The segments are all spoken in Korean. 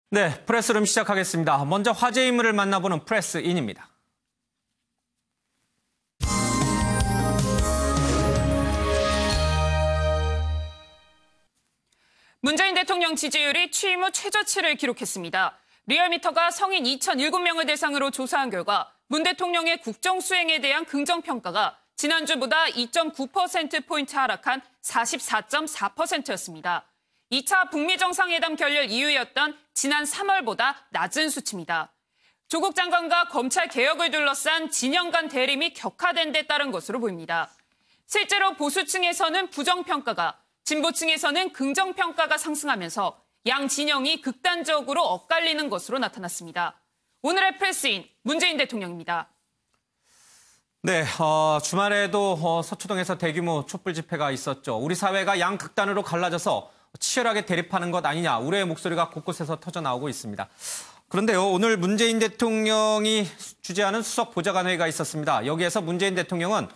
네, 프레스룸 시작하겠습니다. 먼저 화제 인물을 만나보는 프레스인입니다. 문재인 대통령 지지율이 취임 후 최저치를 기록했습니다. 리얼미터가 성인 2,007명을 대상으로 조사한 결과 문 대통령의 국정 수행에 대한 긍정평가가 지난주보다 2.9%포인트 하락한 44.4%였습니다. 2차 북미 정상회담 결렬 이유였던 지난 3월보다 낮은 수치입니다. 조국 장관과 검찰 개혁을 둘러싼 진영 간 대립이 격화된 데 따른 것으로 보입니다. 실제로 보수층에서는 부정평가가, 진보층에서는 긍정평가가 상승하면서 양 진영이 극단적으로 엇갈리는 것으로 나타났습니다. 오늘의 프레스인 문재인 대통령입니다. 네, 주말에도 서초동에서 대규모 촛불 집회가 있었죠. 우리 사회가 양 극단으로 갈라져서 치열하게 대립하는 것 아니냐, 우려의 목소리가 곳곳에서 터져나오고 있습니다. 그런데요, 오늘 문재인 대통령이 주재하는 수석 보좌관회의가 있었습니다. 여기에서 문재인 대통령은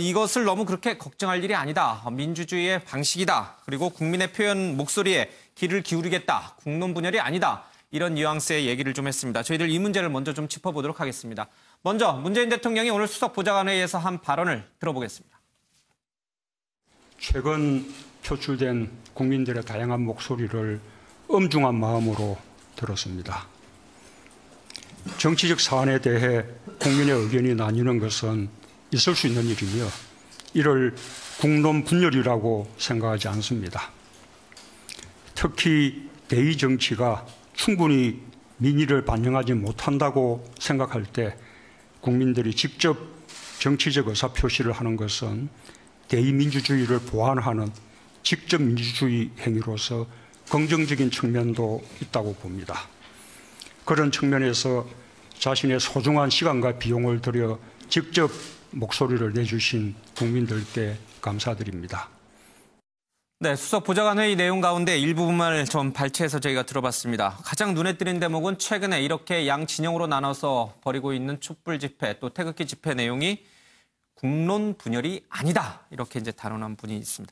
이것을 너무 그렇게 걱정할 일이 아니다. 민주주의의 방식이다. 그리고 국민의 표현 목소리에 귀를 기울이겠다. 국론 분열이 아니다. 이런 뉘앙스의 얘기를 좀 했습니다. 저희들 이 문제를 먼저 좀 짚어보도록 하겠습니다. 먼저 문재인 대통령이 오늘 수석 보좌관회의에서 한 발언을 들어보겠습니다. 최근 표출된 국민들의 다양한 목소리를 엄중한 마음으로 들었습니다. 정치적 사안에 대해 국민의 의견이 나뉘는 것은 있을 수 있는 일이며 이를 국론 분열이라고 생각하지 않습니다. 특히 대의 정치가 충분히 민의를 반영하지 못한다고 생각할 때 국민들이 직접 정치적 의사표시를 하는 것은 대의민주주의를 보완하는 직접 민주주의 행위로서 긍정적인 측면도 있다고 봅니다. 그런 측면에서 자신의 소중한 시간과 비용을 들여 직접 목소리를 내주신 국민들께 감사드립니다. 네, 수석 보좌관 회의 내용 가운데 일부분만을 좀 발췌해서 저희가 들어봤습니다. 가장 눈에 띄는 대목은 최근에 이렇게 양 진영으로 나눠서 벌이고 있는 촛불 집회, 또 태극기 집회 내용이 국론 분열이 아니다. 이렇게 이제 단언한 분이 있습니다.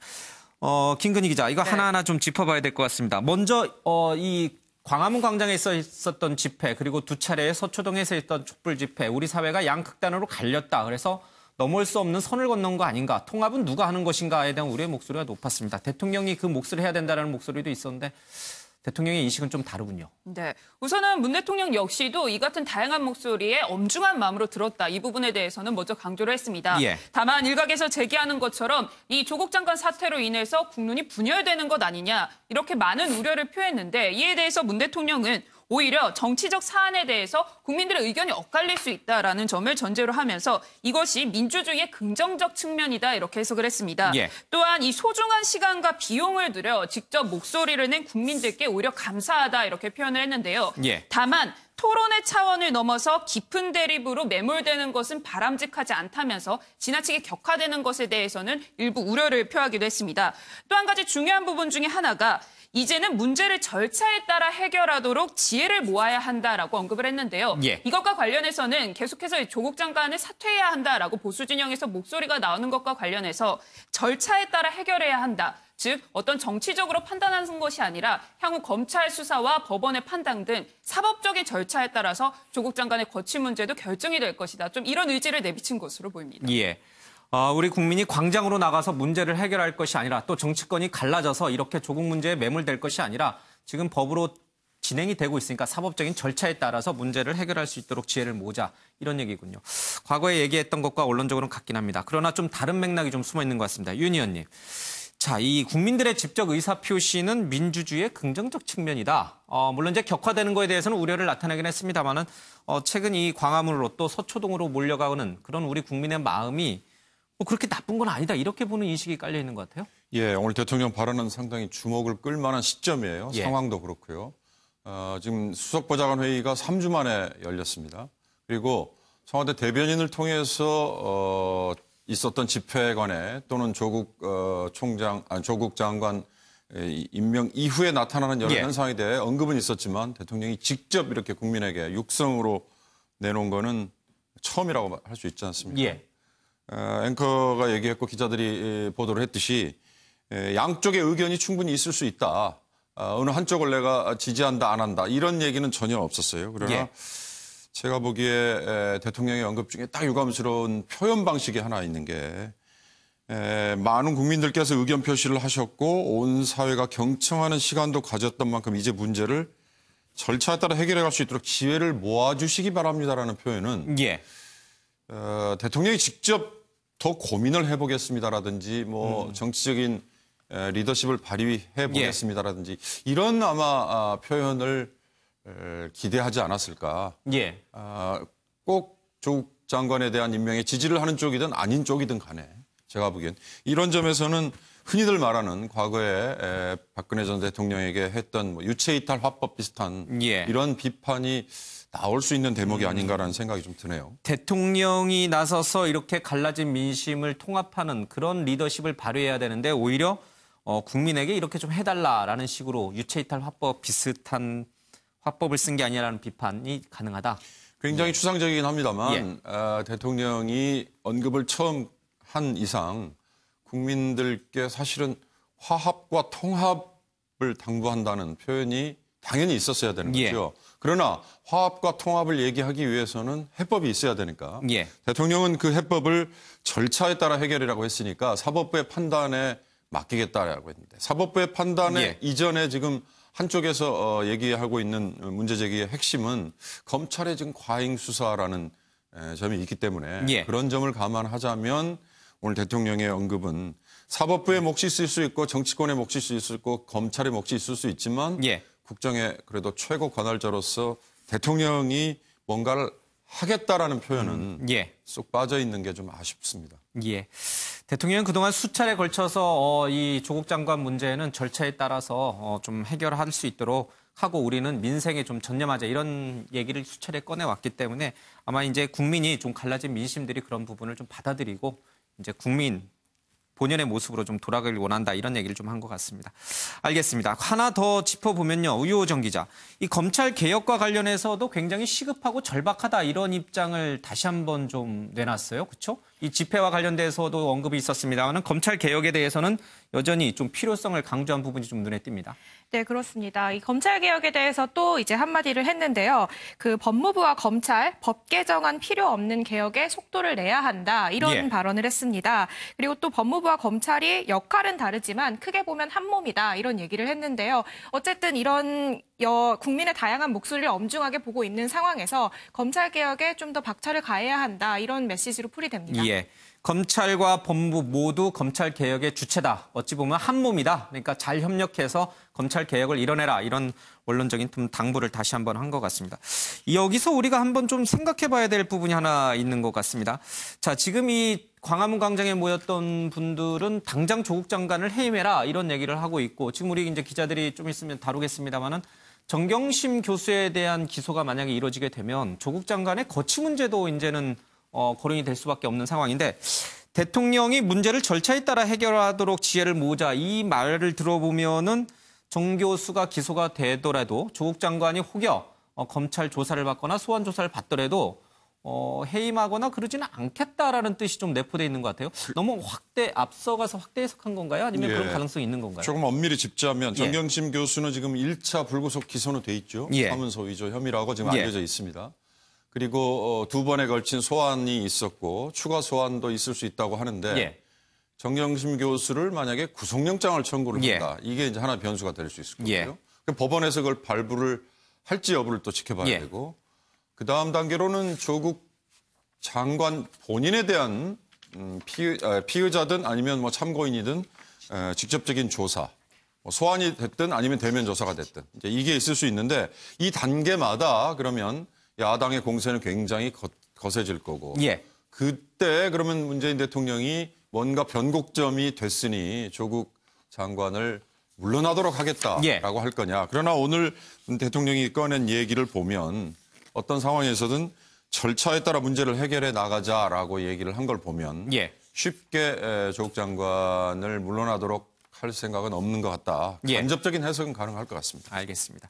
김근희 기자, 이거 하나하나 좀 짚어봐야 될 것 같습니다. 먼저 이 광화문 광장에 있었던 집회, 그리고 두 차례의 서초동에서 있던 촛불 집회, 우리 사회가 양극단으로 갈렸다. 그래서 넘어올 수 없는 선을 건넌 거 아닌가, 통합은 누가 하는 것인가에 대한 우리의 목소리가 높았습니다. 대통령이 그 몫을 해야 된다는 목소리도 있었는데 대통령의 인식은 좀 다르군요. 네, 우선은 문 대통령 역시도 이 같은 다양한 목소리에 엄중한 마음으로 들었다. 이 부분에 대해서는 먼저 강조를 했습니다. 예. 다만 일각에서 제기하는 것처럼 이 조국 장관 사태로 인해서 국론이 분열되는 것 아니냐, 이렇게 많은 우려를 표했는데 이에 대해서 문 대통령은 오히려 정치적 사안에 대해서 국민들의 의견이 엇갈릴 수 있다라는 점을 전제로 하면서 이것이 민주주의의 긍정적 측면이다, 이렇게 해석을 했습니다. 예. 또한 이 소중한 시간과 비용을 들여 직접 목소리를 낸 국민들께 오히려 감사하다, 이렇게 표현을 했는데요. 예. 다만 토론의 차원을 넘어서 깊은 대립으로 매몰되는 것은 바람직하지 않다면서 지나치게 격화되는 것에 대해서는 일부 우려를 표하기도 했습니다. 또 한 가지 중요한 부분 중에 하나가 이제는 문제를 절차에 따라 해결하도록 지혜를 모아야 한다라고 언급을 했는데요. 예. 이것과 관련해서는 계속해서 조국 장관을 사퇴해야 한다라고 보수 진영에서 목소리가 나오는 것과 관련해서 절차에 따라 해결해야 한다. 즉 어떤 정치적으로 판단하는 것이 아니라 향후 검찰 수사와 법원의 판단 등 사법적인 절차에 따라서 조국 장관의 거취 문제도 결정이 될 것이다. 좀 이런 의지를 내비친 것으로 보입니다. 예. 우리 국민이 광장으로 나가서 문제를 해결할 것이 아니라 또 정치권이 갈라져서 이렇게 조국 문제에 매몰될 것이 아니라 지금 법으로 진행이 되고 있으니까 사법적인 절차에 따라서 문제를 해결할 수 있도록 지혜를 모으자, 이런 얘기군요. 과거에 얘기했던 것과 원론적으로는 같긴 합니다. 그러나 좀 다른 맥락이 좀 숨어 있는 것 같습니다. 윤 의원님. 자, 이 국민들의 직접 의사표시는 민주주의의 긍정적 측면이다. 물론 이제 격화되는 거에 대해서는 우려를 나타내긴 했습니다만은 최근 이 광화문으로 또 서초동으로 몰려가는 그런 우리 국민의 마음이 그렇게 나쁜 건 아니다, 이렇게 보는 인식이 깔려 있는 것 같아요. 예, 오늘 대통령 발언은 상당히 주목을 끌 만한 시점이에요. 예. 상황도 그렇고요. 지금 수석보좌관 회의가 3주 만에 열렸습니다. 그리고 청와대 대변인을 통해서 있었던 집회관에 또는 조국 장관 임명 이후에 나타나는 여러 현상에 대해 언급은 있었지만 대통령이 직접 이렇게 국민에게 육성으로 내놓은 거는 처음이라고 할 수 있지 않습니까? 예. 앵커가 얘기했고 기자들이 보도를 했듯이 양쪽의 의견이 충분히 있을 수 있다. 어느 한쪽을 내가 지지한다 안 한다 이런 얘기는 전혀 없었어요. 그러나 예. 제가 보기에 대통령의 언급 중에 딱 유감스러운 표현 방식이 하나 있는 게 많은 국민들께서 의견 표시를 하셨고 온 사회가 경청하는 시간도 가졌던 만큼 이제 문제를 절차에 따라 해결해 갈 수 있도록 지혜를 모아주시기 바랍니다라는 표현은 예. 대통령이 직접 더 고민을 해보겠습니다라든지 뭐 정치적인 리더십을 발휘해 보겠습니다라든지 이런 아마 표현을 기대하지 않았을까. 예. 꼭 조국 장관에 대한 임명에 지지를 하는 쪽이든 아닌 쪽이든 간에 제가 보기엔 이런 점에서는 흔히들 말하는 과거에 박근혜 전 대통령에게 했던 뭐 유체이탈 화법 비슷한 예. 이런 비판이 나올 수 있는 대목이 아닌가라는 생각이 좀 드네요. 대통령이 나서서 이렇게 갈라진 민심을 통합하는 그런 리더십을 발휘해야 되는데 오히려 국민에게 이렇게 좀 해달라라는 식으로 유체이탈 화법 비슷한 화법을 쓴 게 아니라는 비판이 가능하다. 굉장히 추상적이긴 합니다만 대통령이 언급을 처음 한 이상 국민들께 사실은 화합과 통합을 당부한다는 표현이 당연히 있었어야 되는 거죠. 그러나 화합과 통합을 얘기하기 위해서는 해법이 있어야 되니까 대통령은 그 해법을 절차에 따라 해결이라고 했으니까 사법부의 판단에 맡기겠다라고 했는데 사법부의 판단에 이전에 지금 한쪽에서 얘기하고 있는 문제 제기의 핵심은 검찰의 지금 과잉 수사라는 점이 있기 때문에 그런 점을 감안하자면 오늘 대통령의 언급은 사법부의 몫이 있을 수 있고 정치권의 몫이 있을 수 있고 검찰의 몫이 있을 수 있지만 국정의 그래도 최고 관할자로서 대통령이 뭔가를 하겠다라는 표현은 쏙 빠져 있는 게 좀 아쉽습니다. 대통령은 그동안 수차례 걸쳐서 이 조국 장관 문제는 절차에 따라서 좀 해결할 수 있도록 하고 우리는 민생에 좀 전념하자 이런 얘기를 수차례 꺼내왔기 때문에 아마 이제 국민이 좀 갈라진 민심들이 그런 부분을 좀 받아들이고 이제 국민 본연의 모습으로 좀 돌아가길 원한다 이런 얘기를 좀 한 것 같습니다. 알겠습니다. 하나 더 짚어보면요. 우효정 기자. 이 검찰 개혁과 관련해서도 굉장히 시급하고 절박하다 이런 입장을 다시 한번 좀 내놨어요. 그렇죠? 이 집회와 관련돼서도 언급이 있었습니다만 검찰 개혁에 대해서는 여전히 좀 필요성을 강조한 부분이 좀 눈에 띕니다. 네, 그렇습니다. 이 검찰 개혁에 대해서 또 이제 한마디를 했는데요. 그 법무부와 검찰 법 개정안 필요 없는 개혁에 속도를 내야 한다. 이런 발언을 했습니다. 그리고 또 법무부와 검찰이 역할은 다르지만 크게 보면 한 몸이다. 이런 얘기를 했는데요. 어쨌든 이런 국민의 다양한 목소리를 엄중하게 보고 있는 상황에서 검찰 개혁에 좀 더 박차를 가해야 한다. 이런 메시지로 풀이됩니다. 검찰과 법무부 모두 검찰 개혁의 주체다. 어찌 보면 한 몸이다. 그러니까 잘 협력해서 검찰 개혁을 이뤄내라. 이런 원론적인 당부를 다시 한번 한 것 같습니다. 여기서 우리가 한번 좀 생각해 봐야 될 부분이 하나 있는 것 같습니다. 자, 지금 이 광화문 광장에 모였던 분들은 당장 조국 장관을 해임해라. 이런 얘기를 하고 있고 지금 우리 이제 기자들이 좀 있으면 다루겠습니다만은 정경심 교수에 대한 기소가 만약에 이루어지게 되면 조국 장관의 거취 문제도 이제는 거론이 될 수밖에 없는 상황인데 대통령이 문제를 절차에 따라 해결하도록 지혜를 모으자 이 말을 들어보면은 정 교수가 기소가 되더라도 조국 장관이 혹여 검찰 조사를 받거나 소환 조사를 받더라도 해임하거나 그러지는 않겠다라는 뜻이 좀 내포돼 있는 것 같아요. 너무 앞서가서 확대 해석한 건가요? 아니면 그런 가능성이 있는 건가요? 조금 엄밀히 짚자면 정경심 교수는 지금 1차 불구속 기소는 돼 있죠. 사문서 위조 혐의라고 지금 알려져 있습니다. 그리고 두 번에 걸친 소환이 있었고 추가 소환도 있을 수 있다고 하는데 정경심 교수를 만약에 구속영장을 청구를 한다. 이게 이제 하나 변수가 될 수 있을 거고요. 법원에서 그걸 발부를 할지 여부를 또 지켜봐야 되고 그 다음 단계로는 조국 장관 본인에 대한 피의자든 아니면 뭐 참고인이든 직접적인 조사, 소환이 됐든 아니면 대면 조사가 됐든 이제 이게 있을 수 있는데 이 단계마다 그러면 야당의 공세는 굉장히 거세질 거고 그때 그러면 문재인 대통령이 뭔가 변곡점이 됐으니 조국 장관을 물러나도록 하겠다라고 할 거냐. 그러나 오늘 대통령이 꺼낸 얘기를 보면 어떤 상황에서든 절차에 따라 문제를 해결해 나가자라고 얘기를 한 걸 보면 쉽게 조국 장관을 물러나도록 할 생각은 없는 것 같다. 간접적인 해석은 가능할 것 같습니다. 알겠습니다.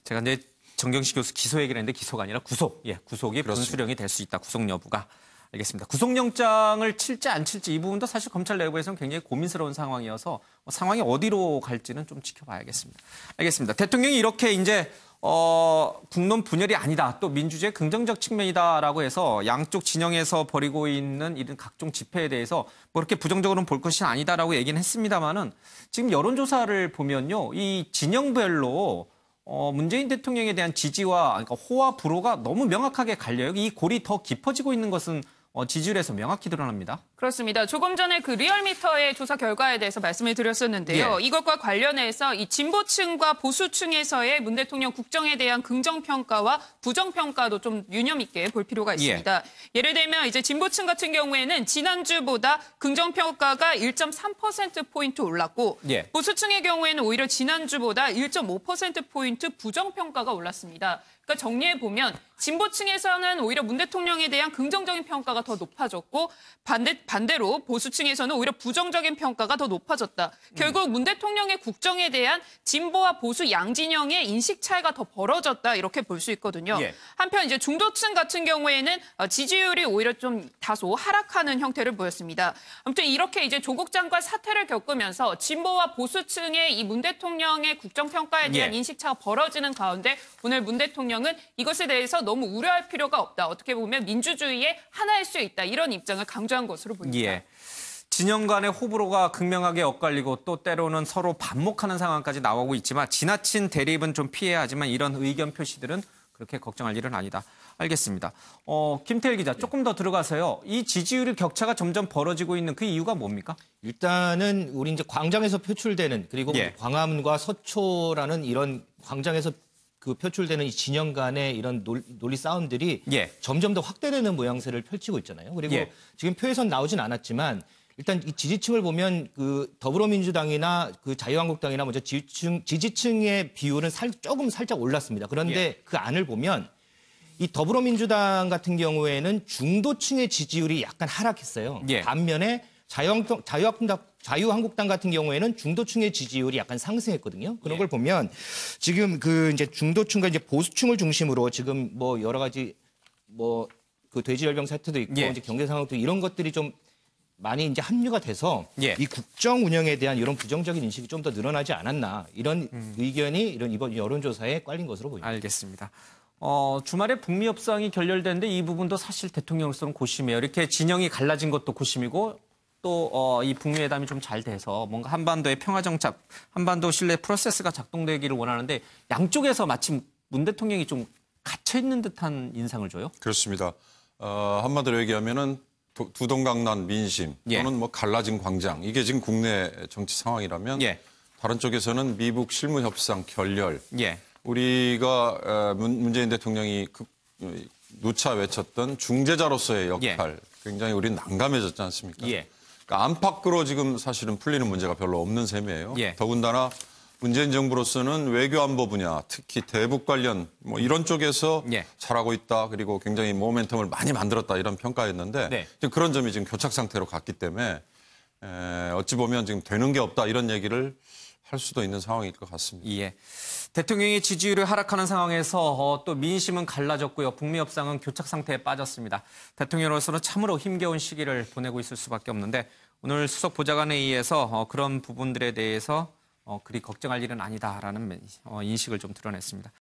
제가 이제 정경심 교수 기소 얘기를 했는데 기소가 아니라 구속. 구속이 분수령이 될 수 있다. 구속 여부가. 알겠습니다. 구속영장을 칠지 안 칠지 이 부분도 사실 검찰 내부에서는 굉장히 고민스러운 상황이어서 상황이 어디로 갈지는 좀 지켜봐야겠습니다. 알겠습니다. 대통령이 이렇게 이제 국론 분열이 아니다. 또 민주주의의 긍정적 측면이다라고 해서 양쪽 진영에서 벌이고 있는 이런 각종 집회에 대해서 뭐 이렇게 부정적으로는 볼 것이 아니다라고 얘기는 했습니다만은 지금 여론조사를 보면요. 이 진영별로 문재인 대통령에 대한 지지와 그러니까 호와 불호가 너무 명확하게 갈려요. 이 골이 더 깊어지고 있는 것은 지지율에서 명확히 드러납니다. 그렇습니다. 조금 전에 그 리얼미터의 조사 결과에 대해서 말씀을 드렸었는데요. 예. 이것과 관련해서 이 진보층과 보수층에서의 문 대통령 국정에 대한 긍정평가와 부정평가도 좀 유념 있게 볼 필요가 있습니다. 예를 들면 이제 진보층 같은 경우에는 지난주보다 긍정평가가 1.3%포인트 올랐고 예. 보수층의 경우에는 오히려 지난주보다 1.5%포인트 부정평가가 올랐습니다. 그러니까 정리해보면 진보층에서는 오히려 문 대통령에 대한 긍정적인 평가가 더 높아졌고 반대로 보수층에서는 오히려 부정적인 평가가 더 높아졌다. 결국 문 대통령의 국정에 대한 진보와 보수 양진영의 인식 차이가 더 벌어졌다 이렇게 볼 수 있거든요. 예. 한편 이제 중도층 같은 경우에는 지지율이 오히려 좀 다소 하락하는 형태를 보였습니다. 아무튼 이렇게 이제 조국 장관 사태를 겪으면서 진보와 보수층의 이 문 대통령의 국정평가에 대한 예. 인식 차가 벌어지는 가운데 오늘 문 대통령은 이것에 대해서 너무 우려할 필요가 없다. 어떻게 보면 민주주의의 하나일 수 있다. 이런 입장을 강조한 것으로 보입니다. 예. 진영 간의 호불호가 극명하게 엇갈리고 또 때로는 서로 반목하는 상황까지 나오고 있지만 지나친 대립은 좀 피해야 하지만 이런 의견 표시들은 그렇게 걱정할 일은 아니다. 알겠습니다. 김태일 기자 조금 더 들어가서요. 이 지지율 격차가 점점 벌어지고 있는 그 이유가 뭡니까? 일단은 우리 이제 광장에서 표출되는 그리고 예. 광화문과 서초라는 이런 광장에서 그 표출되는 이 진영 간의 이런 논리 싸움들이 예. 점점 더 확대되는 모양새를 펼치고 있잖아요. 그리고 예. 지금 표에선 나오진 않았지만 일단 이 지지층을 보면 그 더불어민주당이나 그 자유한국당이나 먼저 지지층의 비율은 조금 살짝 올랐습니다. 그런데 예. 그 안을 보면 이 더불어민주당 같은 경우에는 중도층의 지지율이 약간 하락했어요. 예. 반면에 자유한국당 같은 경우에는 중도층의 지지율이 약간 상승했거든요. 그런 예. 걸 보면 지금 그 이제 중도층과 이제 보수층을 중심으로 지금 뭐 여러 가지 뭐 그 돼지열병 사태도 있고 예. 이제 경제 상황도 이런 것들이 좀 많이 이제 합류가 돼서 예. 이 국정 운영에 대한 이런 부정적인 인식이 좀 더 늘어나지 않았나 이런 의견이 이번 여론조사에 깔린 것으로 보입니다. 알겠습니다. 주말에 북미 협상이 결렬되는데 이 부분도 사실 대통령으로서는 고심이에요. 이렇게 진영이 갈라진 것도 고심이고 또 이 북미 회담이 좀 잘 돼서 뭔가 한반도의 평화 정착, 한반도 신뢰 프로세스가 작동되기를 원하는데 양쪽에서 마침 문 대통령이 좀 갇혀 있는 듯한 인상을 줘요. 그렇습니다. 한마디로 얘기하면은 두동강난 민심 예. 또는 뭐 갈라진 광장 이게 지금 국내 정치 상황이라면 예. 다른 쪽에서는 미북 실무 협상 결렬 예. 우리가 문재인 대통령이 누차 외쳤던 중재자로서의 역할 굉장히 우리는 난감해졌지 않습니까? 예. 그러니까 안팎으로 지금 사실은 풀리는 문제가 별로 없는 셈이에요. 예. 더군다나 문재인 정부로서는 외교안보 분야, 특히 대북 관련 뭐 이런 쪽에서 예. 잘하고 있다. 그리고 굉장히 모멘텀을 많이 만들었다. 이런 평가였는데 네. 지금 그런 점이 지금 교착 상태로 갔기 때문에 어찌 보면 지금 되는 게 없다. 이런 얘기를 할 수도 있는 상황일 것 같습니다. 예. 대통령이 지지율이 하락하는 상황에서 또 민심은 갈라졌고요. 북미 협상은 교착 상태에 빠졌습니다. 대통령으로서는 참으로 힘겨운 시기를 보내고 있을 수밖에 없는데 오늘 수석 보좌관회의에서 그런 부분들에 대해서 그리 걱정할 일은 아니다라는 인식을 좀 드러냈습니다.